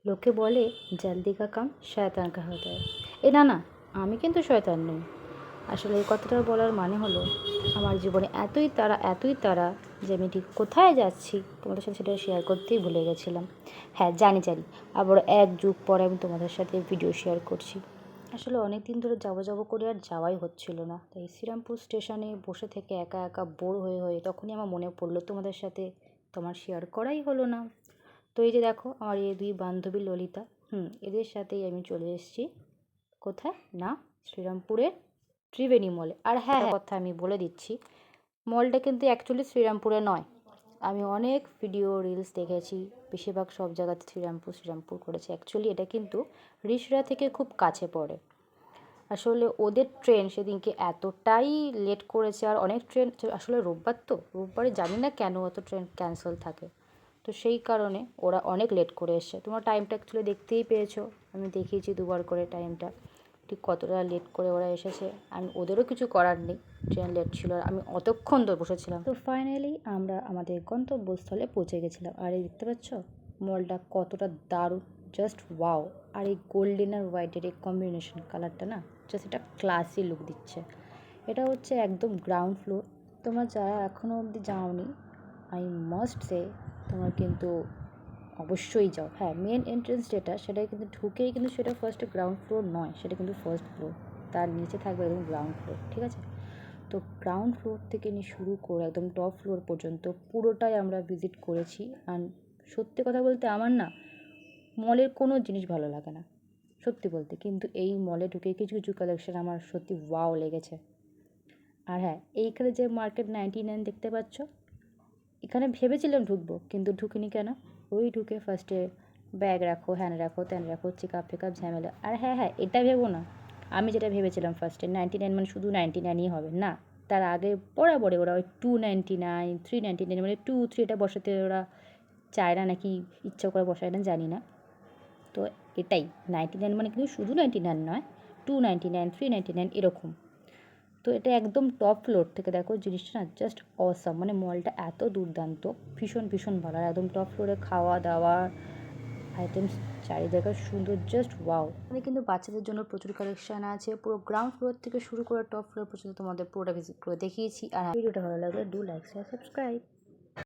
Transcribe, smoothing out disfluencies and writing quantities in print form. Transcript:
লোকে বলে জলদি কা কাম শয়তান কা হতা হ্যায়। না না, আমি কিন্তু শয়তান নই। আসলে এই কথাটা বলার মানে হলো আমার জীবনে এতই তাড়া যে আমি ঠিক কোথায় যাচ্ছি তোমাদের সাথে সেটা শেয়ার করতেই ভুলে গেছিলাম। হ্যাঁ, জানি আবার এক যুগ পরে আমি তোমাদের সাথে ভিডিও শেয়ার করছি। আসলে অনেক দিন ধরে যাবো করে আর যাওয়াই হচ্ছিল না, তাই শ্রীরামপুর স্টেশনে বসে থেকে একা একা বোর হয়ে তখনই আমার মনে পড়লো তোমাদের সাথে তোমার শেয়ার করাই হলো না। তো এই যে দেখো আমার এই দুই বান্ধবী ললিতা, এদের সাথেই আমি চলে এসেছি কোথায় না, শ্রীরামপুরের ত্রিবেণী মলে। আর হ্যাঁ কথা আমি বলে দিচ্ছি, মলটা কিন্তু অ্যাকচুয়ালি শ্রীরামপুরে নয়। আমি অনেক ভিডিও রিলস দেখেছি, বেশিরভাগ সব জায়গাতে শ্রীরামপুর করেছে। অ্যাকচুয়ালি এটা কিন্তু রিষড়া থেকে খুব কাছে পড়ে। আসলে ওদের ট্রেন সেদিনকে এতটাই লেট করেছে, আর অনেক ট্রেন আসলে রোববারে জানি না কেন অত ট্রেন ক্যান্সেল থাকে, তো সেই কারণে ওরা অনেক লেট করে এসছে। তোমার টাইমটা অ্যাকচুয়ালি দেখতেই পেয়েছো, আমি দেখিয়েছি দুবার করে টাইমটা, ঠিক কতটা লেট করে ওরা এসেছে। আমি ওদেরও কিছু করার নেই, ট্রেন লেট ছিল আর আমি অতক্ষণ ধরে বসেছিলাম। তো ফাইনালি আমরা আমাদের গন্তব্যস্থলে পৌঁছে গেছিলাম। আর এই দেখতে পাচ্ছ মলটা কতটা দারুণ, জাস্ট ওয়াও। আর এই গোল্ডেন আর হোয়াইটের এই কম্বিনেশন কালারটা না, জাস্ট এটা ক্লাসি লুক দিচ্ছে। এটা হচ্ছে একদম গ্রাউন্ড ফ্লোর। তোমরা যারা এখনও অবধি যাওনি, আই মাস্ট সে তোমরা কিন্তু অবশ্যই যাও। হ্যাঁ, মেন এন্ট্রেন্স যেটা সেটা কিন্তু ঢুকেই কিন্তু সেটা ফার্স্টে গ্রাউন্ড ফ্লোর নয়, সেটা কিন্তু ফার্স্ট ফ্লোর, তার নিচে থাকবে একদম গ্রাউন্ড ফ্লোর, ঠিক আছে? তো গ্রাউন্ড ফ্লোর থেকে নিয়ে শুরু করে একদম টপ ফ্লোর পর্যন্ত পুরোটাই আমরা ভিজিট করেছি। আর সত্যি কথা বলতে আমার না মলের কোনো জিনিস ভালো লাগে না সত্যি বলতে, কিন্তু এই মলে ঢুকে কিছু কিছু কালেকশন আমার সত্যি ওয়াও লেগেছে। আর হ্যাঁ, এইখানে যে মার্কেট 99 দেখতে পাচ্ছ, এখানে ভেবেছিলাম ঢুকবো কিন্তু ঢুকিনি। কেন? ওই ঢুকে ফার্স্টে ব্যাগ রাখো, হ্যান রাখো, ত্যান রাখো, চেকআপ ফেকআপ ঝামেলা। আর হ্যাঁ এটা ভেবো না আমি যেটা ভেবেছিলাম ফার্স্টে 99 মানে শুধু 99ই হবে না, তার আগে বরাবরে ওরা ওই 299, 399 মানে 2-3 এটা বসাতে ওরা চায় না, নাকি ইচ্ছা করে বসায় না জানি না। তো এটাই 99 মানে কিন্তু শুধু 99 নয়, 299, 399 এরকম। তো এটা একদম টপ ফ্লোর থেকে দেখো জিনিসটা না জাস্ট অসাম, মানে মলটা এত দুর্দান্ত, ভীষণ ভালো। আর একদম টপ ফ্লোরে খাওয়া দাওয়া আইটেমস চারিদিকে সুন্দর, জাস্ট ওয়াও। এখানে কিন্তু বাচ্চাদের জন্য প্রচুর কালেকশন আছে, পুরো গ্রাউন্ড ফ্লোর থেকে শুরু করে টপ ফ্লোর পর্যন্ত তোমাদের পুরোটা ভিজিট করে দেখিয়েছি। আর ভিডিওটা ভালো লাগলে ডু লাইক শেয়ার সাবস্ক্রাইব।